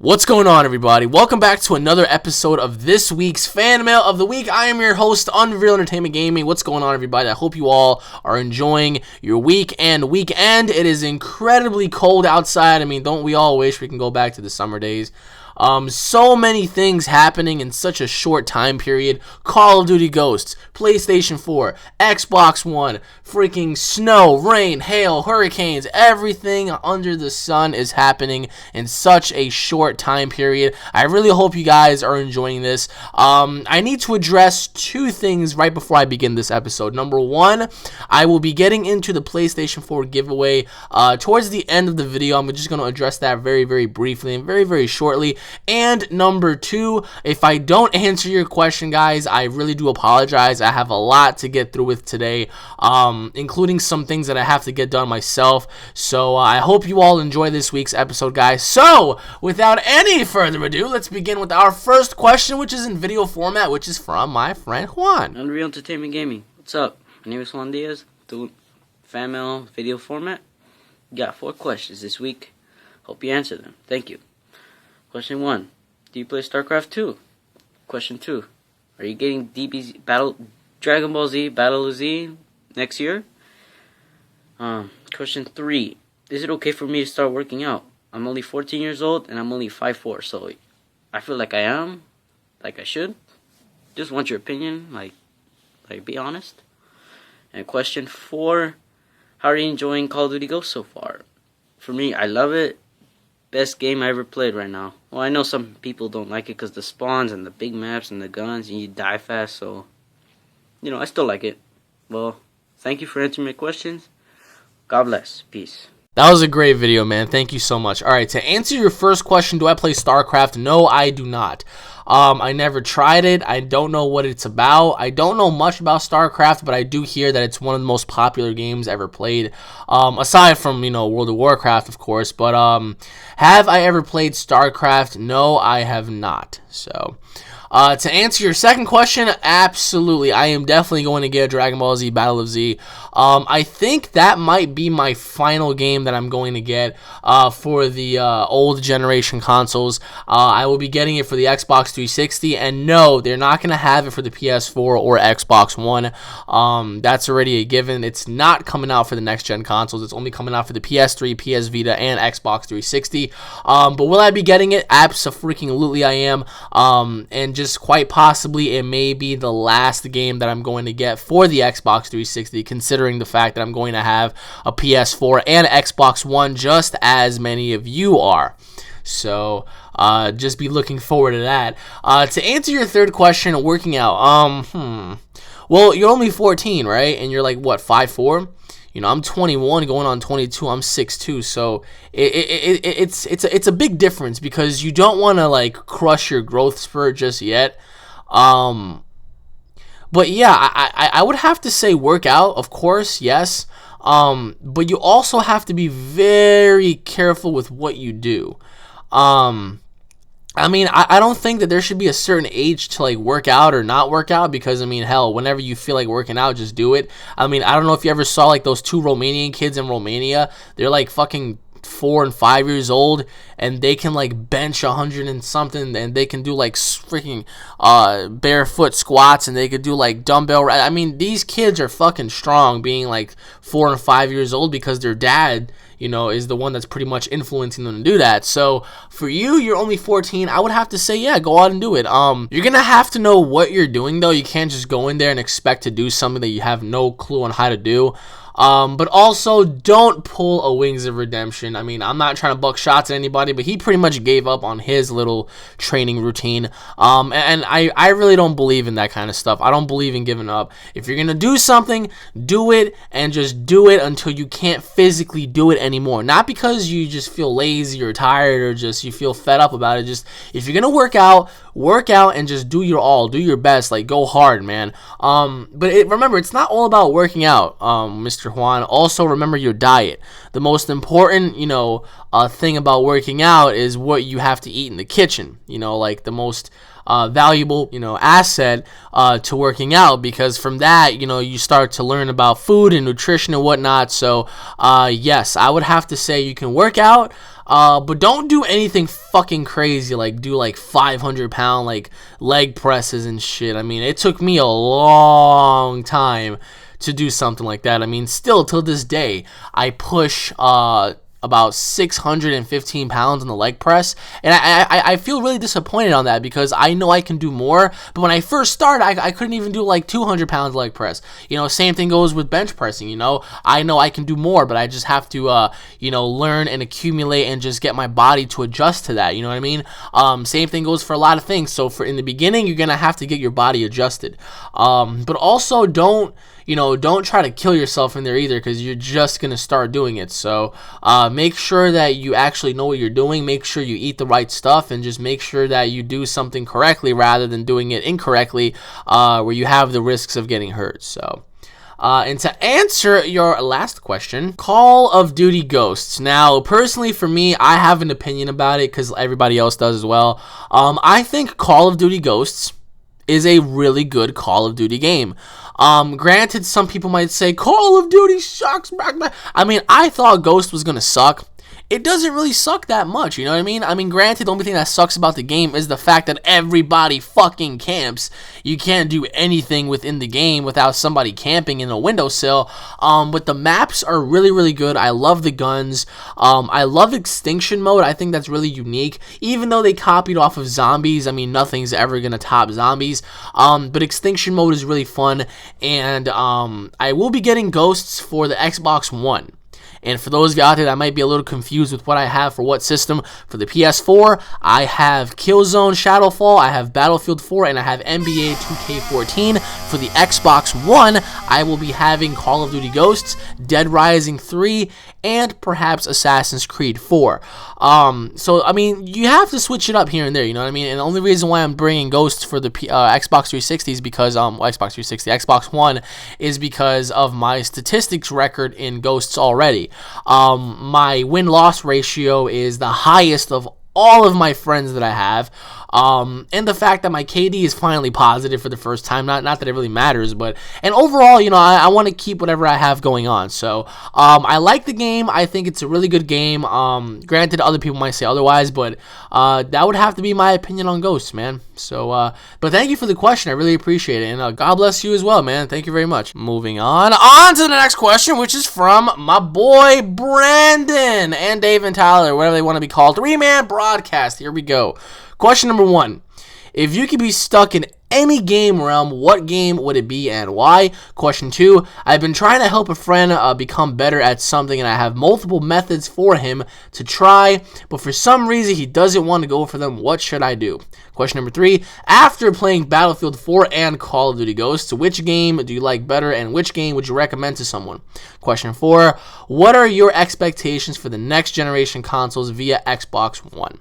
What's going on, everybody? Welcome back to another episode of this week's Fan Mail of the Week. I am your host, UnrealEntGaming. What's going on, everybody? I hope you all are enjoying your week and weekend. It is incredibly cold outside. I mean, don't we all wish we can go back to the summer days? So many things happening in such a short time period. Call of Duty Ghosts, PlayStation 4, Xbox One, freaking snow, rain, hail, hurricanes, everything under the sun is happening in such a short time period. I really hope you guys are enjoying this. I need to address two things right before I begin this episode. Number one, I will be getting into the PlayStation 4 giveaway towards the end of the video. I'm just going to address that very, very briefly and very, very shortly. And number two, if I don't answer your question, guys, I really do apologize. I have a lot to get through with today, including some things that I have to get done myself. So I hope you all enjoy this week's episode, guys. So without any further ado, let's begin with our first question, which is in video format, which is from my friend Juan. UnrealEntGaming. What's up? My name is Juan Diaz. Doing fan mail video format. Got 4 questions this week. Hope you answer them. Thank you. Question 1. Do you play StarCraft 2? Question 2. Are you getting Dragon Ball Z Battle of Z next year? Question 3. Is it okay for me to start working out? I'm only 14 years old and I'm only 5'4", so I feel like I am, like I should. Just want your opinion, like be honest. And question 4. How are you enjoying Call of Duty Ghosts so far? For me, I love it. Best game I ever played right now. Well, I know some people don't like it because the spawns and the big maps and the guns and you die fast, so, I still like it. Well, thank you for answering my questions. God bless. Peace. That was a great video, man. Thank you so much. All right, to answer your first question, do I play StarCraft? No, I do not. I never tried it. I don't know what it's about. I don't know much about StarCraft, but I do hear that it's one of the most popular games ever played, aside from, World of Warcraft, of course. But have I ever played StarCraft? No, I have not. So to answer your second question, absolutely. I am definitely going to get Dragon Ball Z Battle of Z. I think that might be my final game that I'm going to get for the old generation consoles. I will be getting it for the Xbox 360, and no, they're not going to have it for the PS4 or Xbox One. That's already a given. It's not coming out for the next gen consoles. It's only coming out for the PS3, PS Vita, and Xbox 360. But will I be getting it? Absolutely, I am. And just quite possibly it may be the last game that I'm going to get for the Xbox 360, considering the fact that I'm going to have a PS4 and Xbox One just as many of you are. So just be looking forward to that. To answer your third question, working out. Well, you're only 14, right? And you're like, what, 5'4"? I'm 21 going on 22. I'm 6'2", so it's a big difference because you don't want to crush your growth spurt just yet. But yeah, I would have to say work out, of course, yes. But you also have to be very careful with what you do. I mean, I don't think that there should be a certain age to work out or not work out because, hell, whenever you feel like working out, just do it. I don't know if you ever saw those 2 Romanian kids in Romania. They're fucking 4 and 5 years old and they can bench 100 and something, and they can do freaking barefoot squats, and they could do dumbbell. These kids are fucking strong being 4 and 5 years old because their dad is the one that's pretty much influencing them to do that. So for you, you're only 14. I would have to say, yeah, go out and do it. You're gonna have to know what you're doing though. You can't just go in there and expect to do something that you have no clue on how to do. But also, don't pull a Wings of Redemption. I'm not trying to buck shots at anybody, but he pretty much gave up on his little training routine. And I really don't believe in that kind of stuff. I don't believe in giving up. If you're going to do something, do it, and just do it until you can't physically do it anymore. Not because you just feel lazy or tired or just you feel fed up about it. Just, if you're going to work out and just do your all. Do your best. Go hard, man. But remember, it's not all about working out, Mr. Juan. Also, remember your diet. The most important, thing about working out is what you have to eat in the kitchen. The most valuable, asset to working out, because from that, you start to learn about food and nutrition and whatnot. So, yes, I would have to say you can work out. But don't do anything fucking crazy, like do like 500-pound like leg presses and shit. I mean, it took me a long time to do something like that. I mean, still till this day, I push about 615 pounds on the leg press, and I feel really disappointed on that because I know I can do more. But when I first started, I couldn't even do like 200 pounds leg press. You know, same thing goes with bench pressing. You know I can do more, but I just have to you know, learn and accumulate and just get my body to adjust to that. You know what I mean? Same thing goes for a lot of things. So for in the beginning, you're gonna have to get your body adjusted. But also don't try to kill yourself in there either, because you're just going to start doing it. So make sure that you actually know what you're doing. Make sure you eat the right stuff, and just make sure that you do something correctly rather than doing it incorrectly, where you have the risks of getting hurt. So. And to answer your last question, Call of Duty Ghosts. Now, personally for me, I have an opinion about it because everybody else does as well. I think Call of Duty Ghosts is a really good Call of Duty game. Granted, some people might say Call of Duty sucks. I mean, I thought Ghost was gonna suck. It doesn't really suck that much, you know what I mean? I mean, granted, the only thing that sucks about the game is the fact that everybody fucking camps. You can't do anything within the game without somebody camping in a windowsill. But the maps are really, really good. I love the guns. I love Extinction Mode. I think that's really unique. Even though they copied off of Zombies, I mean, nothing's ever gonna top Zombies. But Extinction Mode is really fun. And I will be getting Ghosts for the Xbox One. And for those of you out there that might be a little confused with what I have for what system, for the PS4, I have Killzone Shadowfall, I have Battlefield 4, and I have NBA 2K14. For the Xbox One, I will be having Call of Duty Ghosts, Dead Rising 3, and perhaps Assassin's Creed 4. So, I mean, you have to switch it up here and there, you know what I mean? And the only reason why I'm bringing Ghosts for the Xbox 360 is because, Xbox One, is because of my statistics record in Ghosts already. My win-loss ratio is the highest of all of my friends that I have. And the fact that my KD is finally positive for the first time, not that it really matters, but, and overall, you know, I want to keep whatever I have going on. So, I like the game. I think it's a really good game. Granted, other people might say otherwise, but, that would have to be my opinion on Ghosts, man. So, but thank you for the question. I really appreciate it. And, God bless you as well, man. Thank you very much. Moving on to the next question, which is from my boy, Brandon, and Dave and Tyler, whatever they want to be called. 3-man broadcast. Here we go. Question number 1. If you could be stuck in any game realm, what game would it be and why? Question 2. I've been trying to help a friend become better at something, and I have multiple methods for him to try, but for some reason he doesn't want to go for them. What should I do? Question number 3. After playing Battlefield 4 and Call of Duty Ghosts, which game do you like better, and which game would you recommend to someone? Question 4. What are your expectations for the next generation consoles via Xbox One?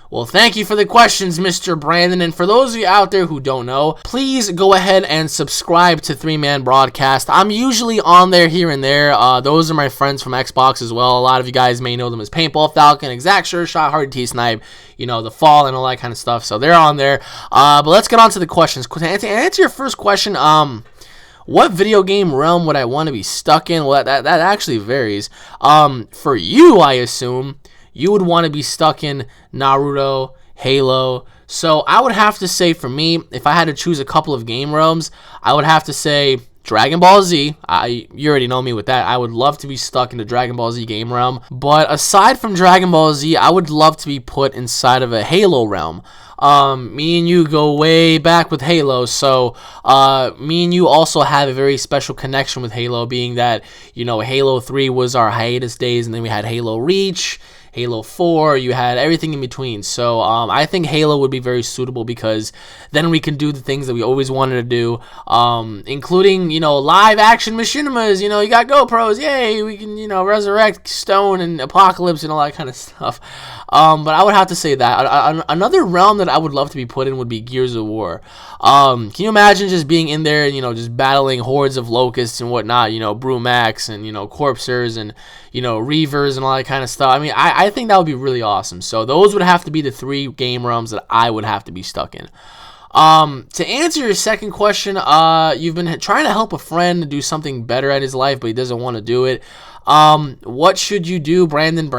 Well, thank you for the questions, Mr. Brandon. And for those of you out there who don't know, please go ahead and subscribe to 3-Man Broadcast. I'm usually on there here and there. Those are my friends from Xbox as well. A lot of you guys may know them as Paintball Falcon, Exact Sure Shot, Hardy T Snipe, you know, The Fall, and all that kind of stuff. So they're on there. But let's get on to the questions. To answer your first question, what video game realm would I want to be stuck in? Well, that actually varies. For you, I assume you would want to be stuck in Naruto, Halo. So I would have to say, for me, if I had to choose a couple of game realms, I would have to say Dragon Ball Z. You already know me with that. I would love to be stuck in the Dragon Ball Z game realm. But aside from Dragon Ball Z, I would love to be put inside of a Halo realm. Me and you go way back with Halo, so me and you also have a very special connection with Halo, being that, you know, Halo 3 was our hiatus days, and then we had Halo Reach, Halo 4, you had everything in between. So I think Halo would be very suitable, because then we can do the things that we always wanted to do, including, you know, live action machinimas. You know, you got GoPros, yay, we can, you know, resurrect Stone and Apocalypse and all that kind of stuff. But I would have to say that. Another realm that I would love to be put in would be Gears of War. Can you imagine just being in there, you know, just battling hordes of locusts and whatnot, you know, Brumax and, you know, Corpsers and, you know, Reavers and all that kind of stuff. I mean, I think that would be really awesome. So those would have to be the 3 game realms that I would have to be stuck in. To answer your second question, you've been trying to help a friend do something better at his life, but he doesn't want to do it. What should you do, Brandon?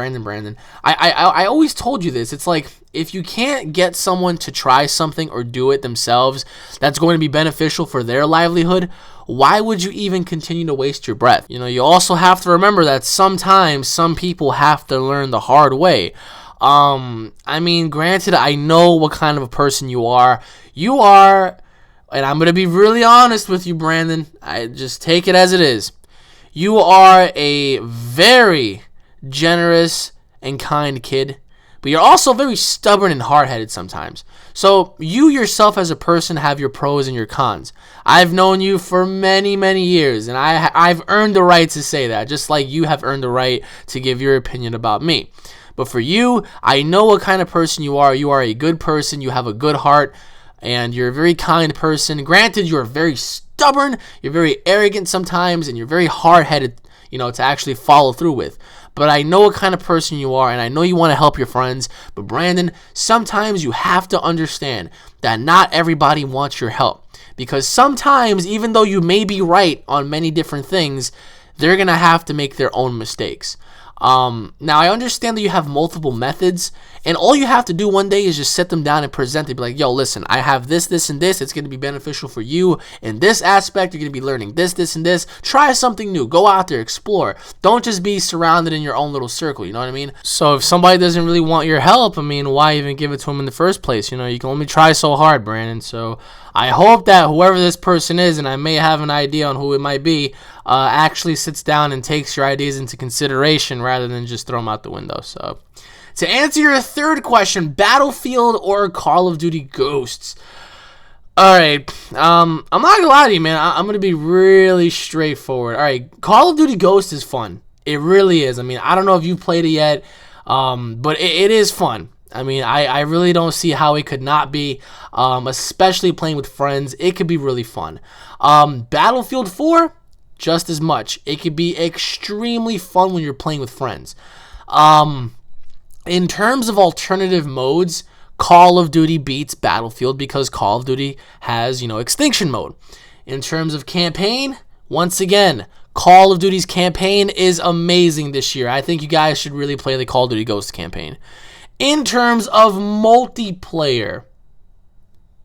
I always told you this. It's like, if you can't get someone to try something or do it themselves that's going to be beneficial for their livelihood, why would you even continue to waste your breath? You know, you also have to remember that sometimes some people have to learn the hard way. I mean, granted, I know what kind of a person you are. You are, and I'm going to be really honest with you, Brandon. I just take it as it is. You are a very generous and kind kid, but you're also very stubborn and hard-headed sometimes. So you yourself as a person have your pros and your cons. I've known you for many, many years, and I've earned the right to say that, just like you have earned the right to give your opinion about me. But for you, I know what kind of person you are. You are a good person. You have a good heart, and you're a very kind person. Granted, you're very stubborn, you're very arrogant sometimes, and you're very hard-headed, to actually follow through with. But I know what kind of person you are, and I know you want to help your friends. But Brandon, sometimes you have to understand that not everybody wants your help. Because sometimes, even though you may be right on many different things, they're going to have to make their own mistakes. Now, I understand that you have multiple methods, and all you have to do one day is just sit them down and present it. Be like, yo, listen, I have this, this, and this. It's going to be beneficial for you in this aspect. You're going to be learning this, this, and this. Try something new. Go out there, explore. Don't just be surrounded in your own little circle, you know what I mean? So if somebody doesn't really want your help, I mean, why even give it to them in the first place? You can only try so hard, Brandon. So I hope that whoever this person is, and I may have an idea on who it might be, actually sits down and takes your ideas into consideration rather than just throw them out the window. So, to answer your third question, Battlefield or Call of Duty Ghosts? All right, I'm not gonna lie to you, man. I'm gonna be really straightforward. All right, Call of Duty Ghosts is fun. It really is. I mean, I don't know if you've played it yet, but it is fun. I mean, I really don't see how it could not be, especially playing with friends. It could be really fun. Battlefield 4, just as much. It could be extremely fun when you're playing with friends. In terms of alternative modes, Call of Duty beats Battlefield because Call of Duty has, extinction mode. In terms of campaign, once again, Call of Duty's campaign is amazing this year. I think you guys should really play the Call of Duty Ghosts campaign. In terms of multiplayer,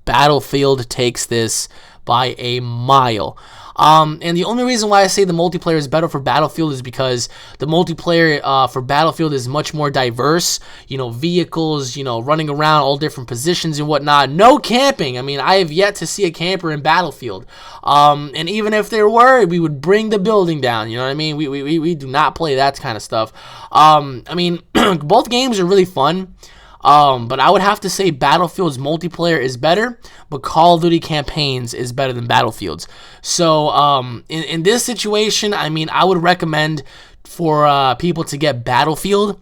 Battlefield takes this by a mile. And the only reason why I say the multiplayer is better for Battlefield is because the multiplayer for Battlefield is much more diverse. Vehicles, running around all different positions and whatnot. No camping. I mean, I have yet to see a camper in Battlefield. And even if there were, we would bring the building down. You know what I mean? We do not play that kind of stuff. I mean, both games are really fun. But I would have to say Battlefield's multiplayer is better, but Call of Duty campaigns is better than Battlefield's. So, in this situation, I mean, I would recommend for people to get Battlefield,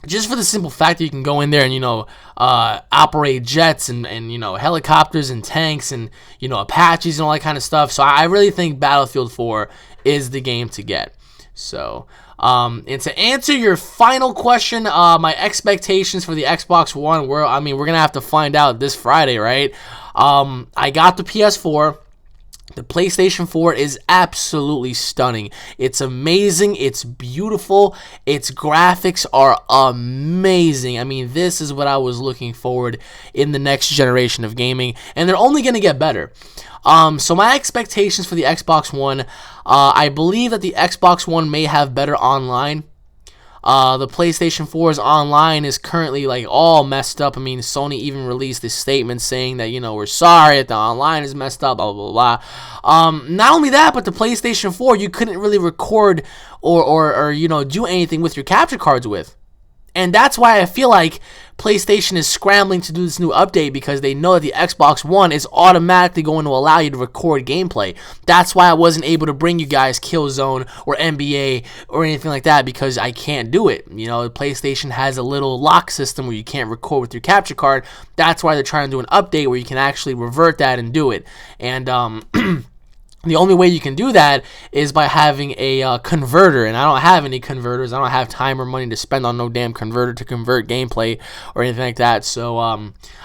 just for the simple fact that you can go in there and, operate jets and helicopters and tanks and, Apaches and all that kind of stuff. So I really think Battlefield 4 is the game to get. So, and to answer your final question, my expectations for the Xbox One, we're going to have to find out this Friday, right? I got the PS4. The PlayStation 4 is absolutely stunning. It's amazing. It's beautiful. Its graphics are amazing. I mean, this is what I was looking forward in the next generation of gaming, and they're only going to get better. So my expectations for the Xbox One, I believe that the Xbox One may have better online. The PlayStation 4's online is currently all messed up. I mean, Sony even released this statement saying that, we're sorry that the online is messed up, blah, blah, blah. Not only that, but the PlayStation 4, you couldn't really record or do anything with your capture cards with. And that's why I feel like PlayStation is scrambling to do this new update, because they know that the Xbox One is automatically going to allow you to record gameplay. That's why I wasn't able to bring you guys Killzone or NBA or anything like that, because I can't do it. The PlayStation has a little lock system where you can't record with your capture card. That's why they're trying to do an update where you can actually revert that and do it. And the only way you can do that is by having a converter, and I don't have any converters. I don't have time or money to spend on no damn converter to convert gameplay or anything like that. So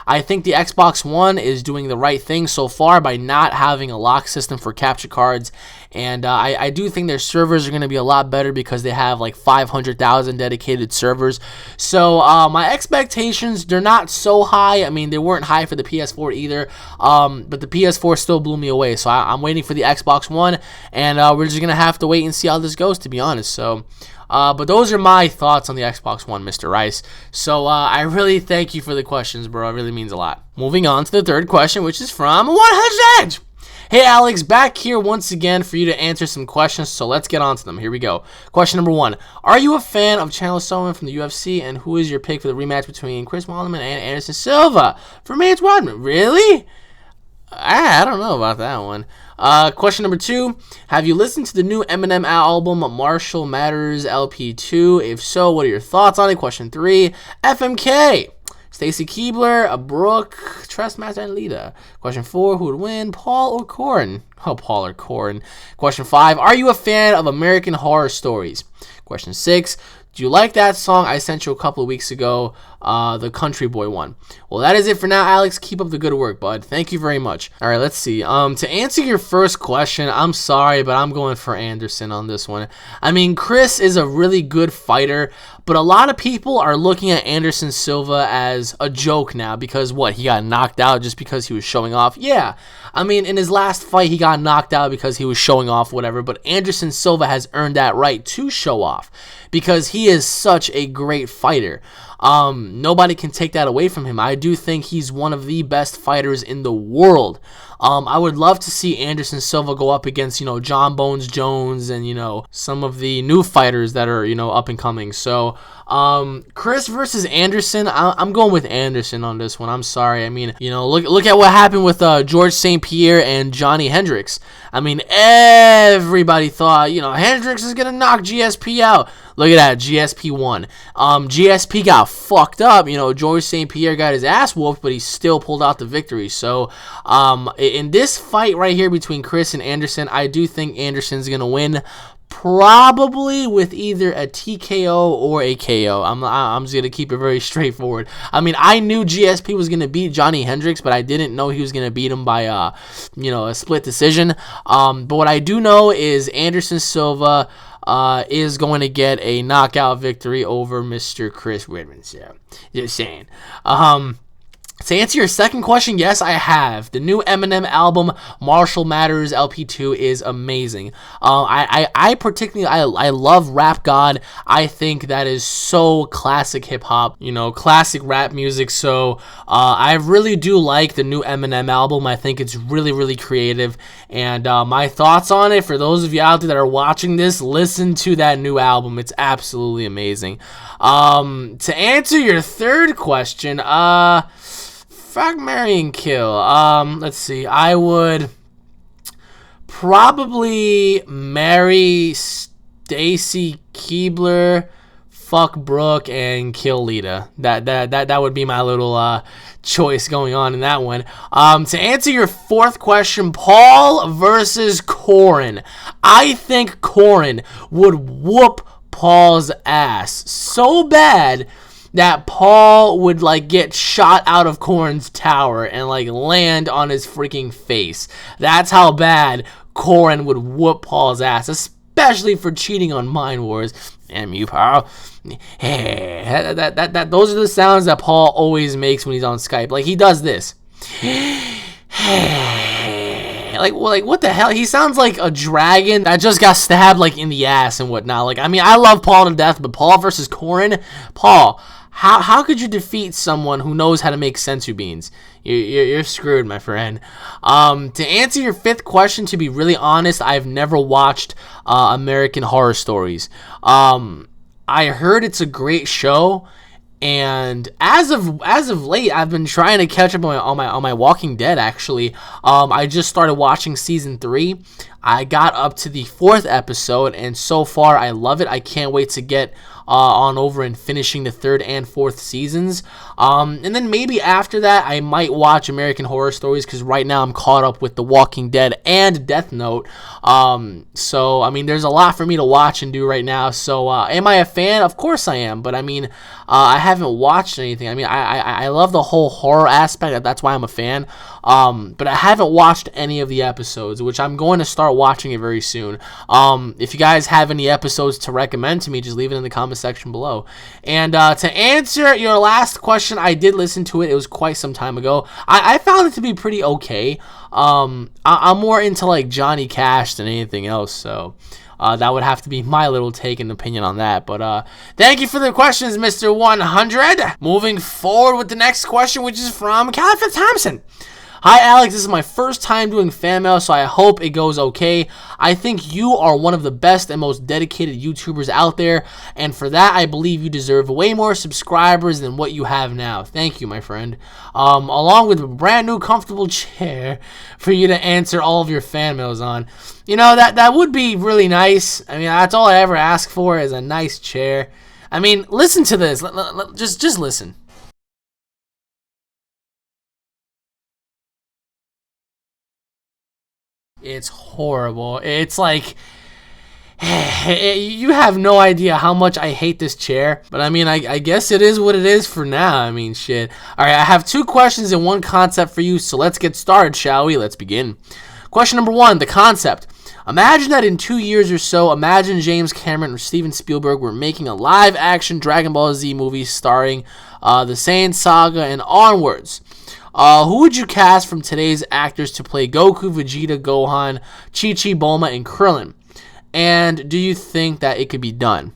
I think the Xbox One is doing the right thing so far by not having a lock system for capture cards, and I do think their servers are going to be a lot better because they have like 500,000 dedicated servers. So my expectations, they're not so high. I mean, they weren't high for the PS4 either, but the PS4 still blew me away. So I'm waiting for the Xbox One, and we're just going to have to wait and see how this goes, to be honest. So but those are my thoughts on the Xbox One, Mr. Rice. So I really thank you for the questions, bro. It really means a lot. Moving on to the third question, which is from 100. Hey, Alex, back here once again for you to answer some questions, so let's get on to them. Here we go. Question number 1. Are you a fan of Chandler Sullivan from the UFC, and who is your pick for the rematch between Chris Weidman and Anderson Silva? For me, it's Weidman. Really? I don't know about that one. Question number 2. Have you listened to the new Eminem album, Marshall Matters LP2? If so, what are your thoughts on it? Question 3. FMK. Stacy Keibler, Brooke, Trustmaster, and Lita. Question 4. Who would win, Paul or Corin? Oh, Paul or Corin. Question 5. Are you a fan of American Horror Stories? Question 6. Do you like that song I sent you a couple of weeks ago, the Country Boy one? Well, that is it for now, Alex. Keep up the good work, bud. Thank you very much. All right, let's see. To answer your first question, I'm sorry, but I'm going for Anderson on this one. I mean, Chris is a really good fighter, but a lot of people are looking at Anderson Silva as a joke now because, what, he got knocked out just because he was showing off? Yeah. I mean, in his last fight, he got knocked out because he was showing off, whatever, but Anderson Silva has earned that right to show off because he is such a great fighter. Nobody can take that away from him. I do think he's one of the best fighters in the world. I would love to see Anderson Silva go up against, John Bones Jones and, some of the new fighters that are, up and coming. So, Chris versus Anderson, I'm going with Anderson on this one. I'm sorry. I mean, look at what happened with George St. Pierre and Johnny Hendricks. I mean, everybody thought, Hendricks is going to knock GSP out. Look at that, GSP won. GSP got fucked up. George St. Pierre got his ass whooped, but he still pulled out the victory. So, in this fight right here between Chris and Anderson, I do think Anderson's going to win. Probably with either a TKO or a KO. I'm just going to keep it very straightforward. I mean, I knew GSP was going to beat Johnny Hendricks, but I didn't know he was going to beat him by, a split decision. But what I do know is Anderson Silva is going to get a knockout victory over Mr. Chris Weidman. So, just saying. To answer your second question, yes, I have. The new Eminem album, Marshall Matters LP2, is amazing. I particularly, I love Rap God. I think that is so classic hip-hop, classic rap music. So I really do like the new Eminem album. I think it's really, really creative. And my thoughts on it, for those of you out there that are watching this, listen to that new album. It's absolutely amazing. To answer your third question, fuck, marry, and kill. Let's see. I would probably marry Stacy Keibler, fuck Brooke, and kill Lita. That would be my little choice going on in that one. To answer your fourth question, Paul versus Corin. I think Corin would whoop Paul's ass so bad that Paul would get shot out of Corin's tower and land on his freaking face. That's how bad Corin would whoop Paul's ass, especially for cheating on Mind Wars. Damn you, Paul. Those are the sounds that Paul always makes when he's on Skype. He does this. What the hell? He sounds like a dragon that just got stabbed in the ass and whatnot. I love Paul to death, but Paul versus Corin, Paul, how could you defeat someone who knows how to make sensu beans? You're screwed, my friend. To answer your fifth question, to be really honest, I've never watched American Horror Stories. I heard it's a great show, and as of late, I've been trying to catch up on my Walking Dead. Actually, I just started watching season 3. I got up to the 4th episode, and so far I love it. I can't wait to get on over and finishing the 3rd and 4th seasons. And then maybe after that, I might watch American Horror Stories, because right now I'm caught up with The Walking Dead and Death Note. So, I mean, there's a lot for me to watch and do right now. So, am I a fan? Of course I am. But, I mean, I haven't watched anything. I mean, I love the whole horror aspect. That's why I'm a fan. But I haven't watched any of the episodes, which I'm going to start watching it very soon. If you guys have any episodes to recommend to me, just leave it in the comment section below. And to answer your last question, I did listen to it. It was quite some time ago. I found it to be pretty okay. I'm more into like Johnny Cash than anything else, so that would have to be my little take and opinion on that. But thank you for the questions, Mr. 100. Moving forward with the next question, which is from Calif Thompson. Hi Alex, this is my first time doing fan mail, so I hope it goes okay. I think you are one of the best and most dedicated YouTubers out there, and for that I believe you deserve way more subscribers than what you have now. Thank you, my friend. Along with a brand new comfortable chair for you to answer all of your fan mails on. You know, that would be really nice. I mean, that's all I ever ask for is a nice chair. I mean, listen to this. Just listen. It's horrible. It's like, you have no idea how much I hate this chair. But I mean, I guess it is what it is for now. I mean, shit. Alright, I have 2 questions and 1 concept for you, so let's get started, shall we? Let's begin. Question number 1, the concept. Imagine that in 2 years or so, imagine James Cameron or Steven Spielberg were making a live-action Dragon Ball Z movie starring the Saiyan Saga and onwards. Who would you cast from today's actors to play Goku, Vegeta, Gohan, Chi-Chi, Bulma, and Krillin? And do you think that it could be done?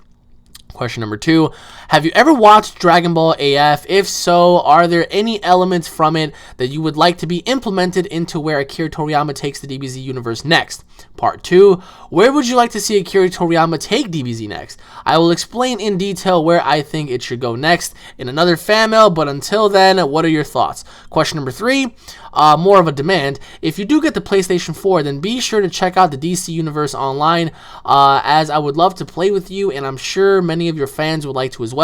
Question number 2, have you ever watched Dragon Ball AF? If so, are there any elements from it that you would like to be implemented into where Akira Toriyama takes the DBZ universe next? Part 2, where would you like to see Akira Toriyama take DBZ next? I will explain in detail where I think it should go next in another fan mail, but until then, what are your thoughts? Question number 3, more of a demand. If you do get the PlayStation 4, then be sure to check out the DC Universe online, as I would love to play with you, and I'm sure many of your fans would like to as well.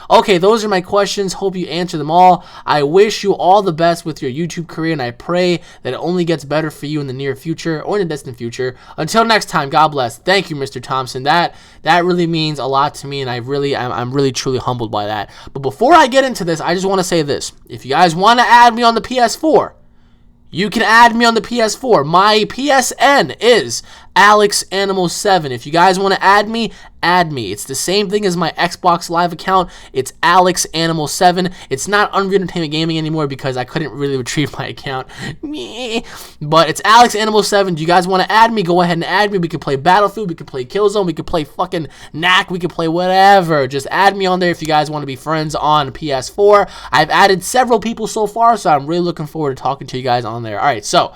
Okay, those are my questions. Hope you answer them all. I wish you all the best with your YouTube career, and I pray that it only gets better for you in the near future or in the distant future. Until next time, God bless. Thank you, Mr. Thompson. That really means a lot to me, and I'm really truly humbled by that. But before I get into this, I just want to say this. If you guys want to add me on the PS4, you can add me on the PS4. My PSN is AlexAnimal7. If you guys want to add me, add me. It's the same thing as my Xbox Live account. It's AlexAnimal7. It's not Unreal Entertainment Gaming anymore because I couldn't really retrieve my account. But it's AlexAnimal7. Do you guys want to add me? Go ahead and add me. We can play Battlefield. We can play Killzone. We can play fucking Knack. We can play whatever. Just add me on there if you guys want to be friends on PS4. I've added several people so far, so I'm really looking forward to talking to you guys on there. All right, so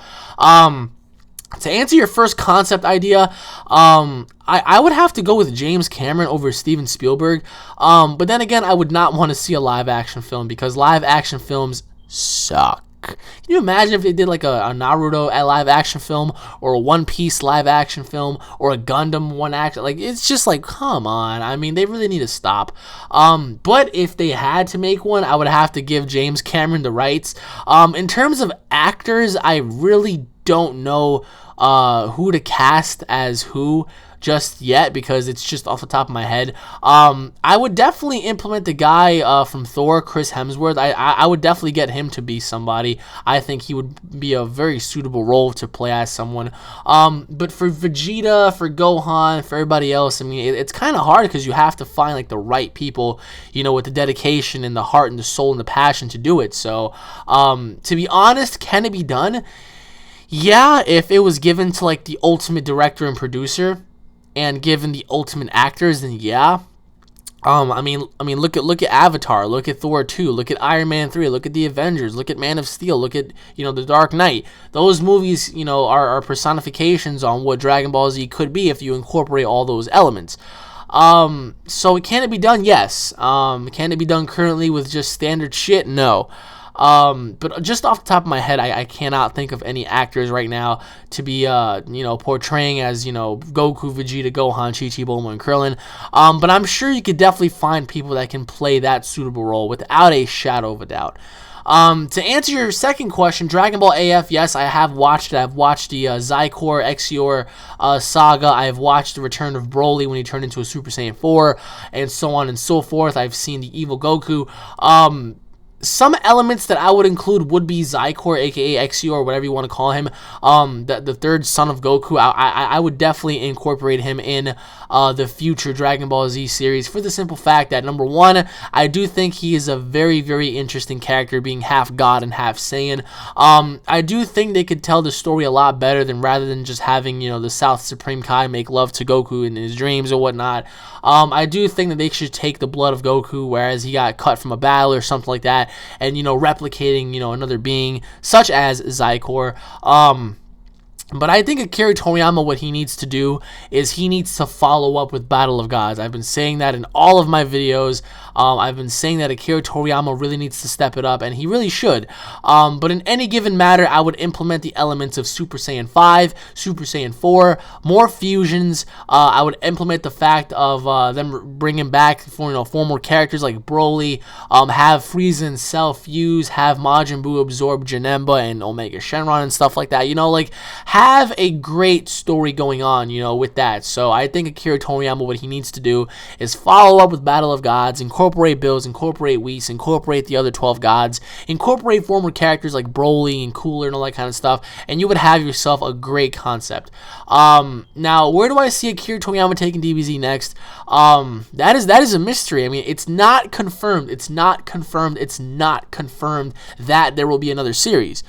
to answer your first concept idea, I would have to go with James Cameron over Steven Spielberg. But then again, I would not want to see a live-action film because live-action films suck. Can you imagine if they did like a Naruto live-action film or a One Piece live-action film or a Gundam one-action? Like, it's just like, come on. I mean, they really need to stop. But if they had to make one, I would have to give James Cameron the rights. In terms of actors, I really don't know who to cast as who just yet because it's just off the top of my head. I would definitely implement the guy from Thor, Chris Hemsworth. I would definitely get him to be somebody. I think he would be a very suitable role to play as someone. But for Vegeta, for Gohan, for everybody else, I mean, it's kind of hard because you have to find like the right people, you know, with the dedication and the heart and the soul and the passion to do it. So, to be honest, can it be done? Yeah, if it was given to like the ultimate director and producer and given the ultimate actors, then yeah. I mean, look at Avatar, look at Thor 2, look at Iron Man 3, look at the Avengers, look at Man of Steel, look at, you know, The Dark Knight. Those movies, you know, are personifications on what Dragon Ball Z could be if you incorporate all those elements. So can it be done? Yes. Can it be done currently with just standard shit? No. But just off the top of my head, I cannot think of any actors right now to be, portraying as, Goku, Vegeta, Gohan, Chi-Chi, Bulma, and Krillin. But I'm sure you could definitely find people that can play that suitable role without a shadow of a doubt. To answer your second question, Dragon Ball AF, yes, I have watched it. I've watched the Zycore, Exior saga. I have watched the return of Broly when he turned into a Super Saiyan 4, and so on and so forth. I've seen the evil Goku. Some elements that I would include would be Zycore, aka Exior, whatever you want to call him, the third son of Goku. I would definitely incorporate him in the future Dragon Ball Z series for the simple fact that, number one, I do think he is a very, very interesting character, being half God and half Saiyan. I do think they could tell the story a lot better than rather than just having, the South Supreme Kai make love to Goku in his dreams or whatnot. I do think that they should take the blood of Goku, whereas he got cut from a battle or something like that, and, replicating, another being such as Zycore. But I think Akira Toriyama, what he needs to do is he needs to follow up with Battle of Gods. I've been saying that in all of my videos. I've been saying that Akira Toriyama really needs to step it up, and he really should. But in any given matter, I would implement the elements of Super Saiyan 5, Super Saiyan 4, more fusions. I would implement the fact of them bringing back former characters like Broly, have Frieza and Cell fuse, have Majin Buu absorb Janemba and Omega Shenron and stuff like that. Have a great story going on, with that. So I think Akira Toriyama, what he needs to do is follow up with Battle of Gods, incorporate Bills, incorporate Whis, incorporate the other 12 gods, incorporate former characters like Broly and Cooler and all that kind of stuff, and you would have yourself a great concept. Now, where do I see Akira Toriyama taking DBZ next? That is a mystery. I mean, it's not confirmed. It's not confirmed that there will be another series.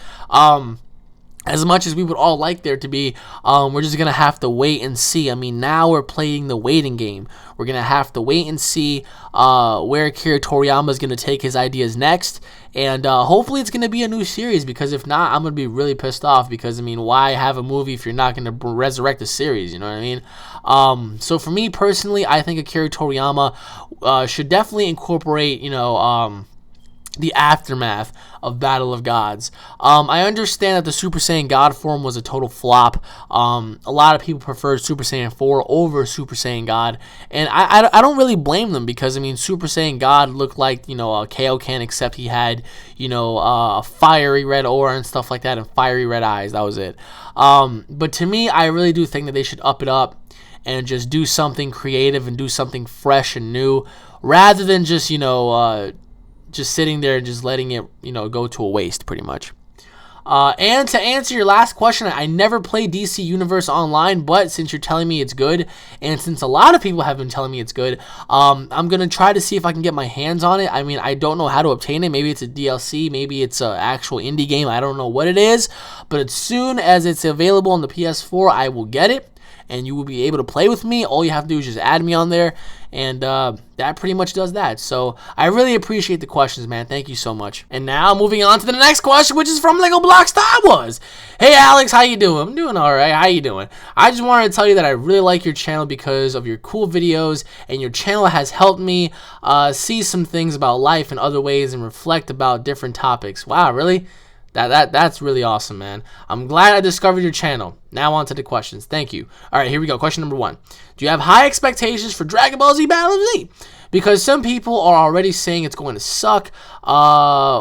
As much as we would all like there to be, we're just going to have to wait and see. I mean, now we're playing the waiting game. We're going to have to wait and see where Akira Toriyama is going to take his ideas next. And hopefully it's going to be a new series, because if not, I'm going to be really pissed off, because, I mean, why have a movie if you're not going to resurrect a series, you know what I mean? So for me personally, I think Akira Toriyama should definitely incorporate, the aftermath of Battle of Gods. I understand that the Super Saiyan God form was a total flop. A lot of people preferred Super Saiyan 4 over Super Saiyan God, and I don't really blame them, because, I mean, Super Saiyan God looked like, a Kaioken, except he had, a fiery red aura and stuff like that, and fiery red eyes. That was it. But to me, I really do think that they should up it up and just do something creative and do something fresh and new, rather than just, just sitting there and just letting it, go to a waste, pretty much. And to answer your last question, I never played DC Universe Online, but since you're telling me it's good, and since a lot of people have been telling me it's good, I'm going to try to see if I can get my hands on it. I mean, I don't know how to obtain it. Maybe it's a DLC, maybe it's an actual indie game. I don't know what it is, but as soon as it's available on the PS4, I will get it, and you will be able to play with me. All you have to do is just add me on there, and that pretty much does that. So I really appreciate the questions, man. Thank you so much. And now moving on to the next question, which is from Lego Block Star Wars. Hey Alex, how you doing? I'm doing all right. How you doing? I just wanted to tell you that I really like your channel because of your cool videos, and your channel has helped me see some things about life in other ways and reflect about different topics. Wow, really? That's really awesome, man. I'm glad I discovered your channel. Now on to the questions. Thank you. All right, here we go. Question number 1. Do you have high expectations for Dragon Ball Z Battle of Z? Because some people are already saying it's going to suck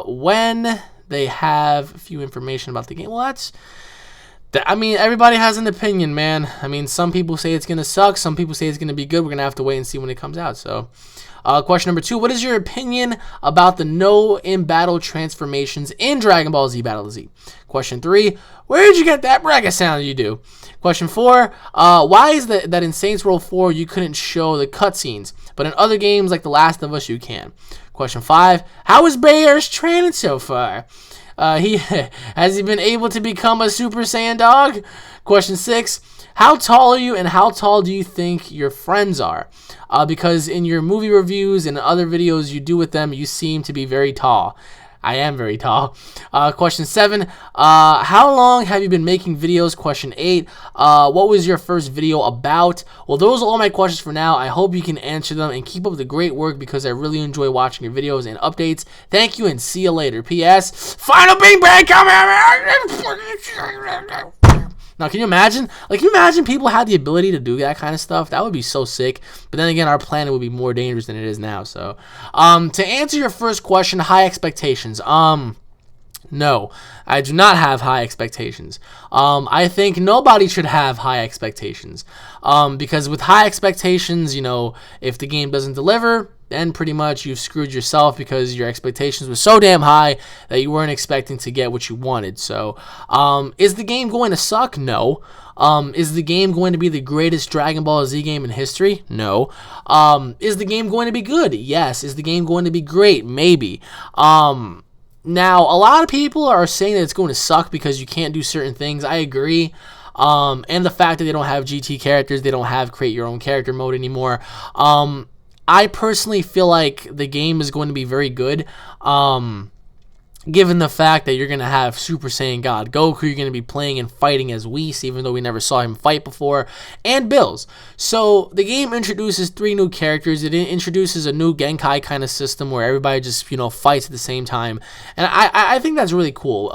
when they have few information about the game. Well, I mean, everybody has an opinion, man. I mean, some people say it's going to suck. Some people say it's going to be good. We're going to have to wait and see when it comes out. So, question number 2. What is your opinion about the no in-battle transformations in Dragon Ball Z Battle of Z? Question 3. Where did you get that bracket sound you do? Question 4. Why is that in Saints Row 4 you couldn't show the cutscenes, but in other games like The Last of Us you can? Question 5. How is Bayer's training so far? Has he been able to become a Super Saiyan dog? Question 6. How tall are you, and how tall do you think your friends are? Because in your movie reviews and other videos you do with them, you seem to be very tall. I am very tall. Question 7. How long have you been making videos? Question 8. What was your first video about? Well, those are all my questions for now. I hope you can answer them and keep up the great work because I really enjoy watching your videos and updates. Thank you and see you later. P.S. Final Bing Bang coming. Now, can you imagine? Like, can you imagine people had the ability to do that kind of stuff? That would be so sick. But then again, our planet would be more dangerous than it is now. So, to answer your first question, high expectations. No, I do not have high expectations. I think nobody should have high expectations. Because with high expectations, you know, if the game doesn't deliver, then pretty much you've screwed yourself because your expectations were so damn high that you weren't expecting to get what you wanted. So, is the game going to suck? No. Is the game going to be the greatest Dragon Ball Z game in history? No. Is the game going to be good? Yes. Is the game going to be great? Maybe. Now, a lot of people are saying that it's going to suck because you can't do certain things. I agree. And the fact that they don't have GT characters, they don't have create your own character mode anymore. I personally feel like the game is going to be very good, given the fact that you're going to have Super Saiyan God Goku, you're going to be playing and fighting as Whis, even though we never saw him fight before, and Bills. So the game introduces 3 new characters. It introduces a new Genkai kind of system where everybody just, you know, fights at the same time. And I think that's really cool.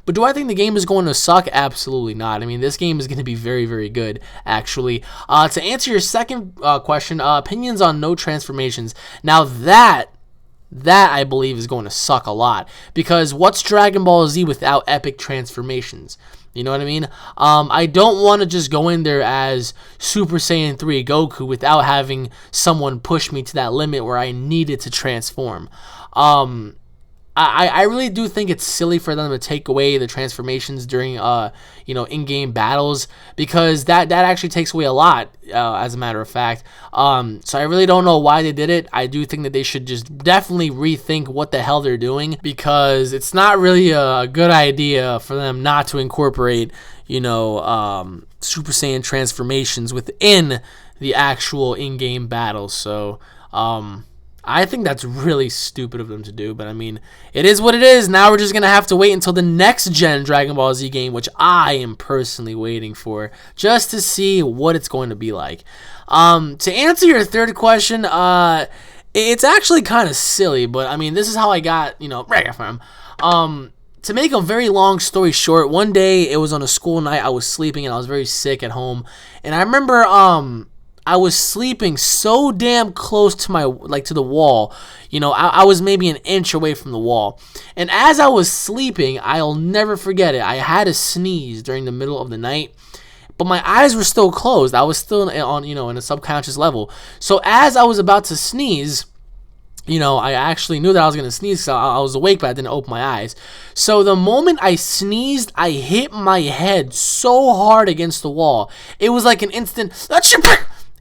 But do I think the game is going to suck? Absolutely not. I mean, this game is going to be very, very good, actually. To answer your second question, opinions on no transformations. Now that I believe is going to suck a lot, because what's Dragon Ball Z without epic transformations? You know what I mean? I don't want to just go in there as Super Saiyan 3 Goku without having someone push me to that limit where I needed to transform. I really do think it's silly for them to take away the transformations during you know, in-game battles, because that actually takes away a lot, as a matter of fact. So I really don't know why they did it. I do think that they should just definitely rethink what the hell they're doing, because it's not really a good idea for them not to incorporate, you know, Super Saiyan transformations within the actual in-game battles. So I think that's really stupid of them to do, but I mean, it is what it is. Now we're just going to have to wait until the next gen Dragon Ball Z game, which I am personally waiting for, just to see what it's going to be like. To answer your third question, it's actually kind of silly, but I mean, this is how I got, you know, from. To make a very long story short, one day it was on a school night. I was sleeping and I was very sick at home, and I remember I was sleeping so damn close to to the wall. You know, I was maybe an inch away from the wall. And as I was sleeping, I'll never forget it, I had a sneeze during the middle of the night, but my eyes were still closed. I was still on, you know, in a subconscious level. So as I was about to sneeze, you know, I actually knew that I was going to sneeze, so I was awake, but I didn't open my eyes. So the moment I sneezed, I hit my head so hard against the wall. It was like an instant...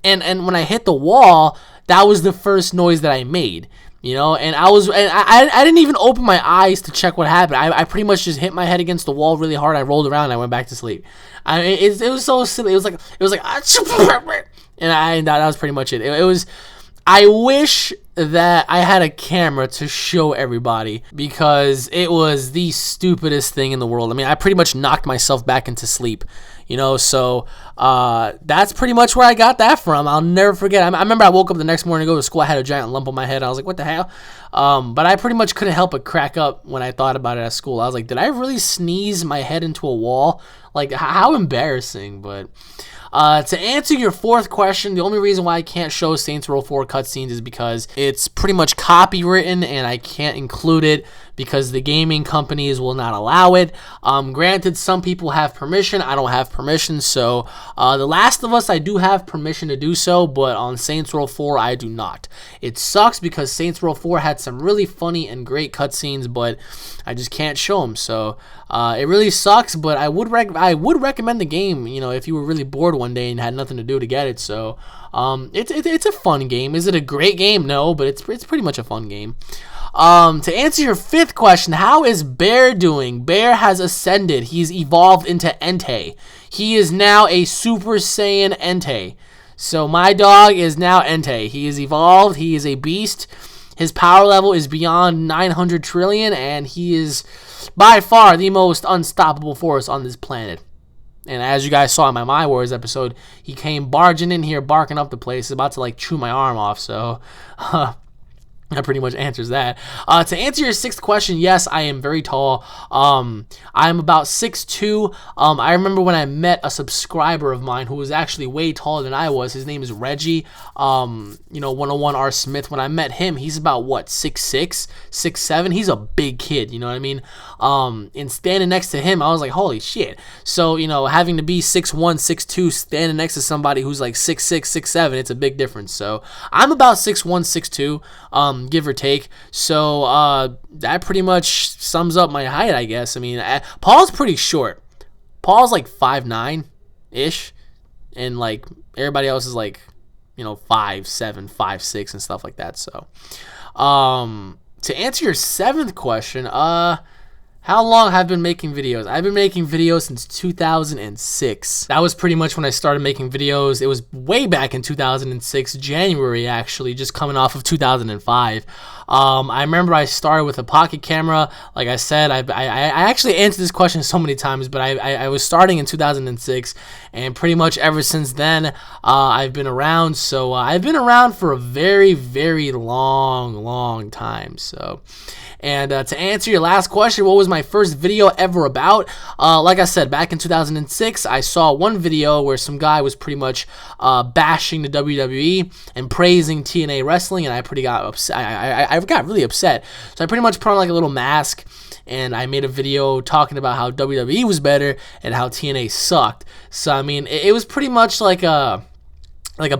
And when I hit the wall, that was the first noise that I made, you know. And I didn't even open my eyes to check what happened. I pretty much just hit my head against the wall really hard. I rolled around and I went back to sleep. It was so silly. It was like, and that was pretty much it. It was. I wish that I had a camera to show everybody, because it was the stupidest thing in the world. I mean, I pretty much knocked myself back into sleep, you know, so that's pretty much where I got that from. I'll never forget. I remember I woke up the next morning to go to school. I had a giant lump on my head. I was like, what the hell? But I pretty much couldn't help but crack up when I thought about it at school. I was like, did I really sneeze my head into a wall? Like, how embarrassing. But to answer your fourth question, the only reason why I can't show Saints Row 4 cutscenes is because it's pretty much copywritten and I can't include it because the gaming companies will not allow it. Granted, some people have permission. I don't have permission. So The Last of Us, I do have permission to do so, but on Saints Row 4, I do not. It sucks because Saints Row 4 had some really funny and great cutscenes, but I just can't show them. So it really sucks, but I would recommend the game, you know, if you were really bored one day and had nothing to do to get it. So it's a fun game. Is it a great game? No, but it's pretty much a fun game. To answer your fifth question, how is Bear doing? Bear has ascended. He's evolved into Entei. He is now a Super Saiyan Entei. So my dog is now Entei. He is evolved. He is a beast. His power level is beyond 900 trillion, and he is by far the most unstoppable force on this planet. And as you guys saw in my My Wars episode, he came barging in here, barking up the place, about to like chew my arm off. So that pretty much answers that. To answer your sixth question, yes, I am very tall. I'm about 6'2". I remember when I met a subscriber of mine who was actually way taller than I was. His name is Reggie. 101 R Smith. When I met him, he's about what, 6'6", 6'7". He's a big kid. You know what I mean? And standing next to him, I was like, holy shit. So having to be 6'1", 6'2", standing next to somebody who's like 6'6", 6'7", it's a big difference. So I'm about 6'1", 6'2". Give or take. So that pretty much sums up my height, I guess. I mean, Paul's pretty short. Paul's like 5'9" ish, and like everybody else is like 5'7", 5'6", and stuff like that. So to answer your seventh question, how long have I been making videos? I've been making videos since 2006. That was pretty much when I started making videos. It was way back in 2006, January actually, just coming off of 2005. I remember I started with a pocket camera. Like I said, I actually answered this question so many times, but I was starting in 2006, and pretty much ever since then, I've been around. So I've been around for a very, very long time. So. And to answer your last question, what was my first video ever about? Like I said, back in 2006, I saw one video where some guy was pretty much bashing the WWE and praising TNA wrestling, and I pretty got upset. I got really upset. So I pretty much put on like a little mask, and I made a video talking about how WWE was better and how TNA sucked. So I mean, it was pretty much like a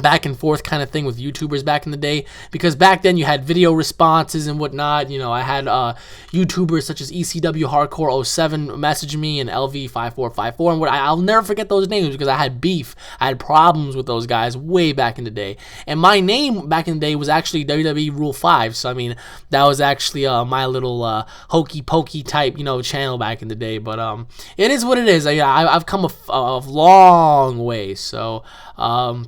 back and forth kind of thing with YouTubers back in the day, because back then you had video responses and whatnot. I had YouTubers such as ECW Hardcore 07 message me, and LV5454, and I'll never forget those names because I had beef. I had problems with those guys way back in the day, and my name back in the day was actually WWE Rule 5. So I mean, that was actually my little hokey pokey type channel back in the day. But it is what it is. I've come a long way. So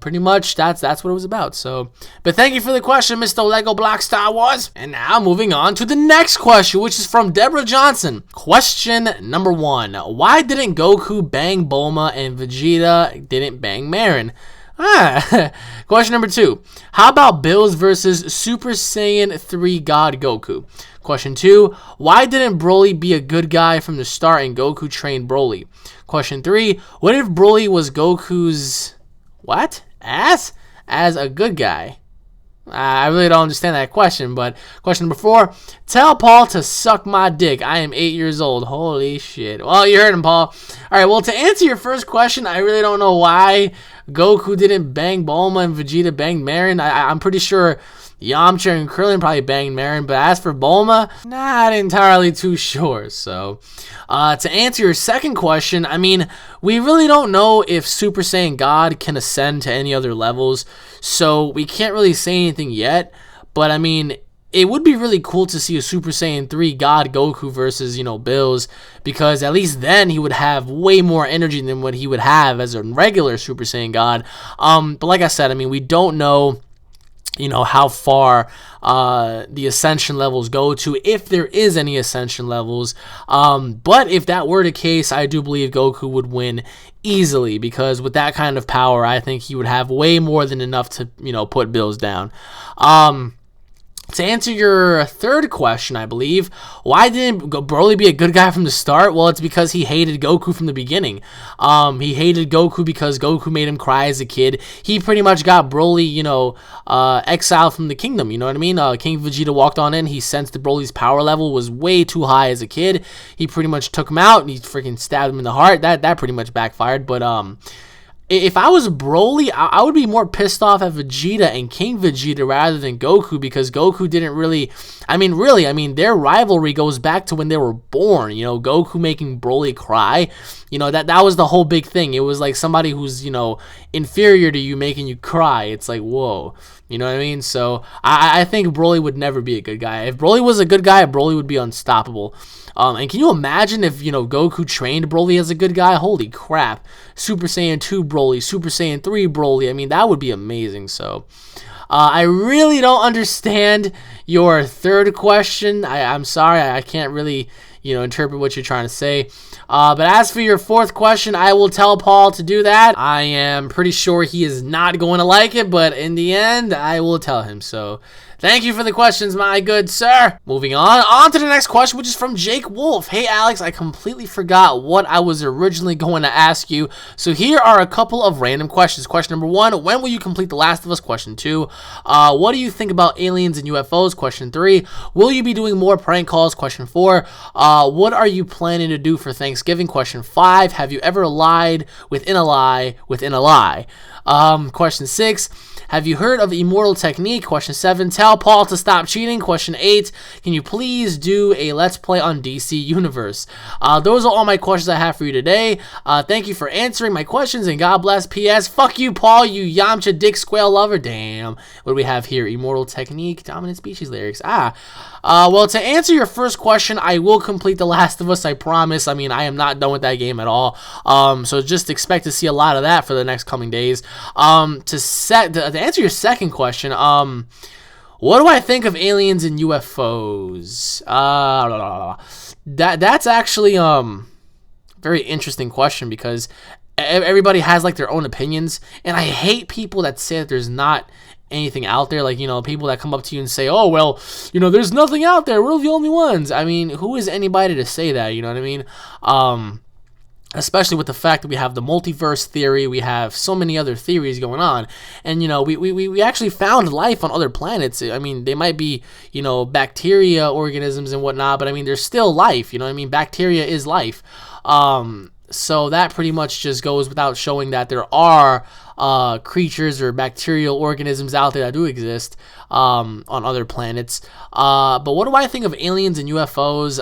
pretty much that's what it was about. So, but thank you for the question, Mr. Lego Block Star Wars. And now moving on to the next question, which is from Deborah Johnson. Question number 1: why didn't Goku bang Bulma and Vegeta didn't bang Marin? Question number 2: how about Bills versus Super Saiyan 3 God Goku? Question 2: why didn't Broly be a good guy from the start and Goku trained Broly? Question 3: what if Broly was Goku's ass as a good guy? I really don't understand that question. But question number 4: tell Paul to suck my dick. I am 8 years old. Holy shit. Well, you heard him, Paul. All right, well, to answer your first question, I really don't know why Goku didn't bang Bulma and Vegeta banged Marin. I'm pretty sure Yamcha and Krillin probably banged Marin, but as for Bulma, not entirely too sure. So, to answer your second question, I mean, we really don't know if Super Saiyan God can ascend to any other levels, so we can't really say anything yet. But I mean, it would be really cool to see a Super Saiyan 3 God Goku versus, Bills, because at least then he would have way more energy than what he would have as a regular Super Saiyan God. But like I said, I mean, we don't know how far the ascension levels go to, if there is any ascension levels. But if that were the case, I do believe Goku would win easily, because with that kind of power, I think he would have way more than enough to, put Bills down. To answer your third question, I believe, why didn't Broly be a good guy from the start? Well, it's because he hated Goku from the beginning. He hated Goku because Goku made him cry as a kid. He pretty much got Broly, exiled from the kingdom, you know what I mean? King Vegeta walked on in. He sensed that Broly's power level was way too high as a kid. He pretty much took him out, and he freaking stabbed him in the heart. That pretty much backfired, but if I was Broly, I would be more pissed off at Vegeta and King Vegeta rather than Goku, because Goku didn't really, their rivalry goes back to when they were born. Goku making Broly cry, that was the whole big thing. It was like somebody who's, inferior to you making you cry. It's like, whoa, you know what I mean? So I think Broly would never be a good guy. If Broly was a good guy, Broly would be unstoppable. And can you imagine if, Goku trained Broly as a good guy? Holy crap. Super Saiyan 2 Broly, Super Saiyan 3 Broly. I mean, that would be amazing. So, I really don't understand your third question. I'm sorry, I can't really, interpret what you're trying to say. But as for your fourth question, I will tell Paul to do that. I am pretty sure he is not going to like it, but in the end, I will tell him. So thank you for the questions, my good sir. Moving on to the next question, which is from Jake Wolf. Hey, Alex, I completely forgot what I was originally going to ask you. So here are a couple of random questions. Question number 1, when will you complete The Last of Us? Question 2, what do you think about aliens and UFOs? Question 3, will you be doing more prank calls? Question 4, what are you planning to do for Thanksgiving? Question 5, have you ever lied within a lie within a lie? Question 6, have you heard of Immortal Technique? Question 7, tell Paul to stop cheating. Question 8, can you please do a Let's Play on DC Universe? Those are all my questions I have for you today. Thank you for answering my questions, and God bless. P.S. Fuck you, Paul, you Yamcha dick squale lover. Damn. What do we have here? Immortal Technique, Dominant Species lyrics. Well, to answer your first question, I will complete The Last of Us, I promise. I mean, I am not done with that game at all. So just expect to see a lot of that for the next coming days. To answer your second question, what do I think of aliens and UFOs? That's actually very interesting question, because everybody has like their own opinions, and I hate people that say that there's not anything out there. Like, people that come up to you and say, oh, well, there's nothing out there, we're the only ones. I mean, who is anybody to say that? You know what I mean? Especially with the fact that we have the multiverse theory, we have so many other theories going on, and we actually found life on other planets. I mean, they might be bacteria organisms and whatnot, but I mean, there's still life. You know what I mean? Bacteria is life. So that pretty much just goes without showing that there are creatures or bacterial organisms out there that do exist on other planets. But what do I think of aliens and UFOs?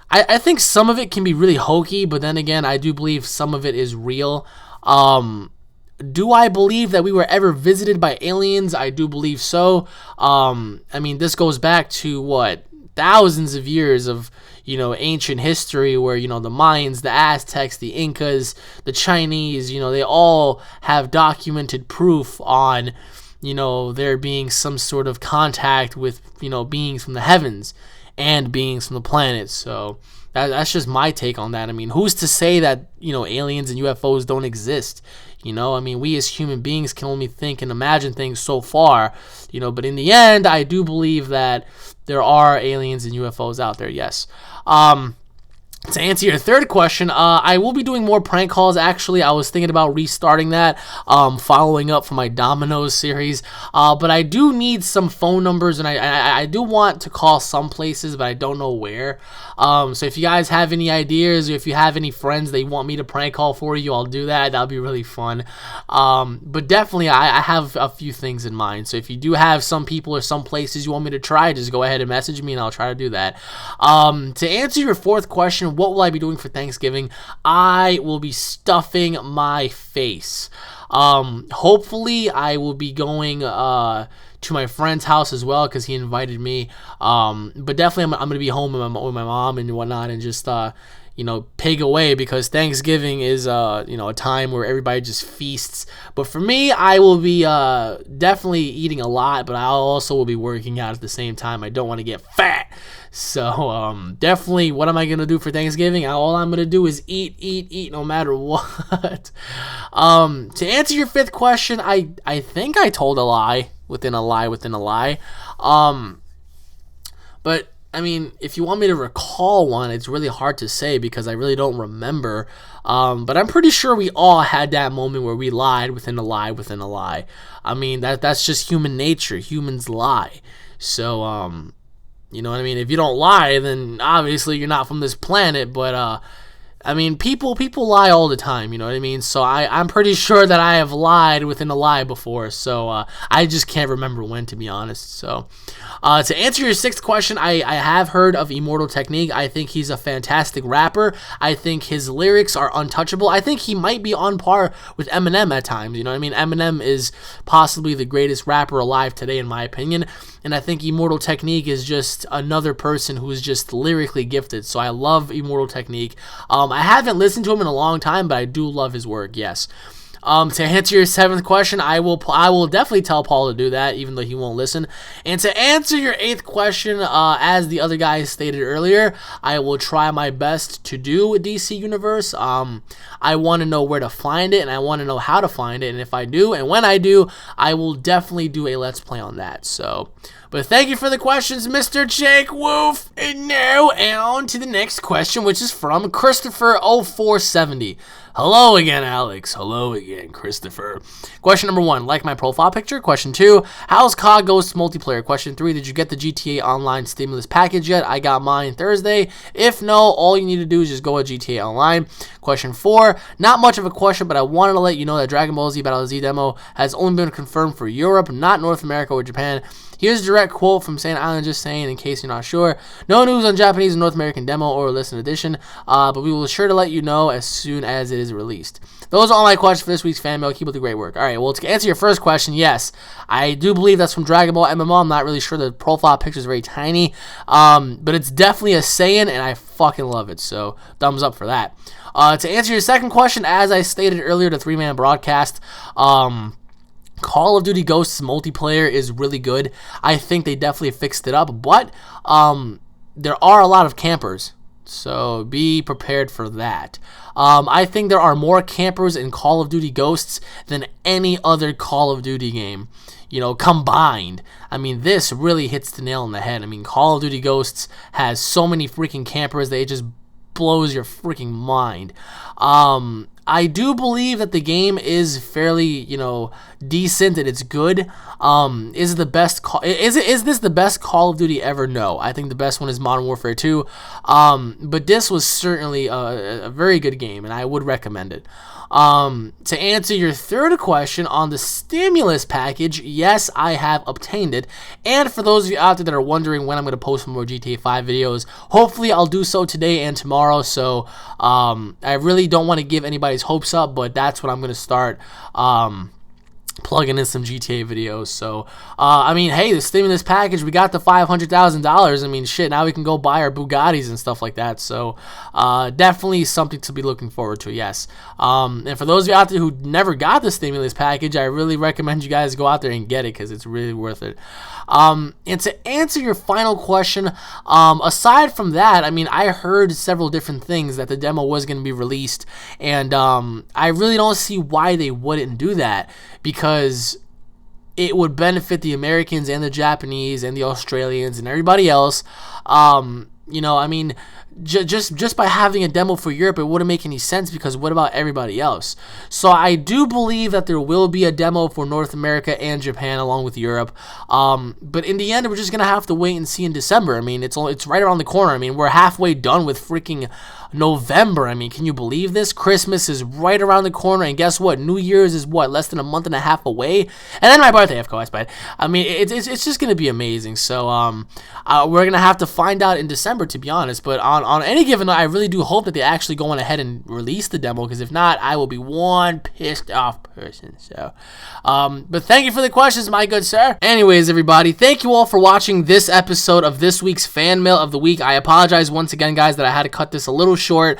I think some of it can be really hokey, but then again, I do believe some of it is real. Do I believe that we were ever visited by aliens? I do believe so. I mean, this goes back to thousands of years of ancient history, where the Mayans, the Aztecs, the Incas, the Chinese, they all have documented proof on there being some sort of contact with beings from the heavens and beings from the planets. So that's just my take on that. I mean, who's to say that aliens and UFOs don't exist? I mean, we as human beings can only think and imagine things so far, but in the end, I do believe that there are aliens and UFOs out there, yes. To answer your third question, I will be doing more prank calls. Actually, I was thinking about restarting that, following up from my Dominoes series. But I do need some phone numbers, and I do want to call some places, but I don't know where. So if you guys have any ideas, or if you have any friends that you want me to prank call for you, I'll do that. That'll be really fun. But definitely, I have a few things in mind. So if you do have some people or some places you want me to try, just go ahead and message me, and I'll try to do that. To answer your fourth question, what will I be doing for Thanksgiving? I will be stuffing my face. Hopefully, I will be going to my friend's house as well, because he invited me. But definitely, I'm going to be home with my mom and whatnot, and just pig away, because Thanksgiving is a time where everybody just feasts. But for me, I will be definitely eating a lot, but I also will be working out at the same time. I don't want to get fat. So definitely, what am I gonna do for Thanksgiving? All I'm gonna do is eat no matter what. To answer your fifth question, I think I told a lie within a lie within a lie. But I mean, if you want me to recall one, it's really hard to say, because I really don't remember. But I'm pretty sure we all had that moment where we lied within a lie within a lie. I mean, that's just human nature. Humans lie. So, you know what I mean? If you don't lie, then obviously you're not from this planet. But, I mean, people lie all the time, you know what I mean? So I'm pretty sure that I have lied within a lie before. So I just can't remember when, to be honest. So to answer your sixth question, I have heard of Immortal Technique. I think he's a fantastic rapper. I think his lyrics are untouchable. I think he might be on par with Eminem at times, you know what I mean? Eminem is possibly the greatest rapper alive today, in my opinion. And I think Immortal Technique is just another person who is just lyrically gifted. So I love Immortal Technique. I haven't listened to him in a long time, but I do love his work, yes. To answer your 7th question, I will definitely tell Paul to do that, even though he won't listen. And to answer your 8th question, as the other guy stated earlier, I will try my best to do a DC Universe. I want to know where to find it, and I want to know how to find it. And if I do, and when I do, I will definitely do a Let's Play on that. So, but thank you for the questions, Mr. Jake Woof. And now on to the next question, which is from Christopher0470. Hello again, Alex. Hello again, Christopher. Question number 1, like my profile picture. Question 2, how's COD Ghosts multiplayer? Question 3, did you get the GTA Online stimulus package yet? I got mine Thursday. If no, all you need to do is just go to GTA Online. Question 4, not much of a question, but I wanted to let you know that Dragon Ball Z Battle Z demo has only been confirmed for Europe, not North America or Japan. Here's a direct quote from Sand Island, just saying, in case you're not sure. No news on Japanese and North American demo or listen edition, but we will be sure to let you know as soon as it is released. Those are all my questions for this week's fan mail. Keep up the great work. All right, well, to answer your first question, yes, I do believe that's from Dragon Ball MMO. I'm not really sure. The profile picture is very tiny, but it's definitely a Saiyan, and I fucking love it, so thumbs up for that. To answer your second question, as I stated earlier, the 3-man broadcast, Call of Duty Ghosts multiplayer is really good. I think they definitely fixed it up, but there are a lot of campers, so be prepared for that. I think there are more campers in Call of Duty Ghosts than any other Call of Duty game, you know, combined. I mean, this really hits the nail on the head. I mean, Call of Duty Ghosts has so many freaking campers that it just blows your freaking mind. I do believe that the game is fairly, you know, decent and it's good. Is this the best Call of Duty ever? No. I think the best one is Modern Warfare 2. But this was certainly a very good game, and I would recommend it. To answer your third question on the stimulus package, yes, I have obtained it. And for those of you out there that are wondering when I'm going to post more GTA 5 videos, hopefully I'll do so today and tomorrow. So I really don't want to give anybody's hopes up, but that's what I'm going to start plugging in some GTA videos. So I mean, hey, the stimulus package, we got the $500,000. I mean, shit, now we can go buy our Bugattis and stuff like that. So definitely something to be looking forward to, yes. And for those of you out there who never got the stimulus package, I really recommend you guys go out there and get it, because it's really worth it. And to answer your final question, aside from that, I mean, I heard several different things that the demo was going to be released, and I really don't see why they wouldn't do that, because it would benefit the Americans and the Japanese and the Australians and everybody else. You know, I mean, just by having a demo for Europe, it wouldn't make any sense, because what about everybody else? So I do believe that there will be a demo for North America and Japan along with Europe. But in the end, we're just gonna have to wait and see in December. I mean, it's right around the corner. I mean, we're halfway done with freaking November. I mean, can you believe this? Christmas is right around the corner, and guess what? New Year's is what, less than a month and a half away, and then my birthday, of course. But I mean, it's just gonna be amazing. So we're gonna have to find out in December, to be honest. But on any given night, I really do hope that they actually go on ahead and release the demo, because if not, I will be one pissed off person. So but thank you for the questions, my good sir. Anyways, everybody, thank you all for watching this episode of this week's fan mail of the week. I apologize once again, guys, that I had to cut this a little short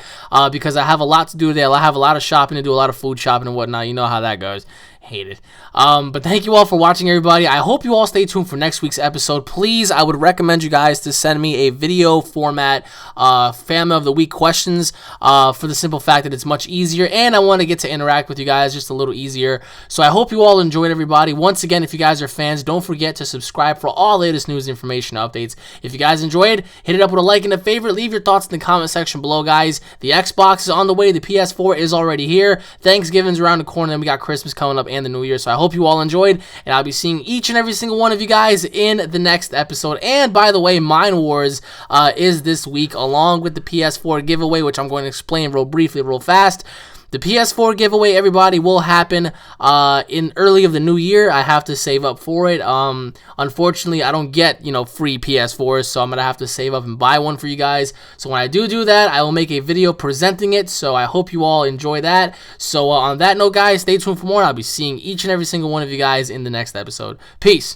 because I have a lot to do today. I have a lot of shopping to do, a lot of food shopping and whatnot. You know how that goes. Hate it. But thank you all for watching, everybody. I hope you all stay tuned for next week's episode. Please, I would recommend you guys to send me a video format fan mail of the week questions for the simple fact that it's much easier, and I want to get to interact with you guys just a little easier. So I hope you all enjoyed, everybody. Once again, if you guys are fans, don't forget to subscribe for all latest news, information, updates. If you guys enjoyed, hit it up with a like and a favorite. Leave your thoughts in the comment section below, guys. The Xbox is on the way. The PS4 is already here. Thanksgiving's around the corner, and we got Christmas coming up and the New Year. So I hope you all enjoyed, and I'll be seeing each and every single one of you guys in the next episode. And by the way, Mine Wars is this week, along with the PS4 giveaway, which I'm going to explain real briefly, real fast. The PS4 giveaway, everybody, will happen in early of the new year. I have to save up for it. Unfortunately, I don't get, free PS4s, so I'm going to have to save up and buy one for you guys. So when I do that, I will make a video presenting it, so I hope you all enjoy that. So on that note, guys, stay tuned for more. I'll be seeing each and every single one of you guys in the next episode. Peace.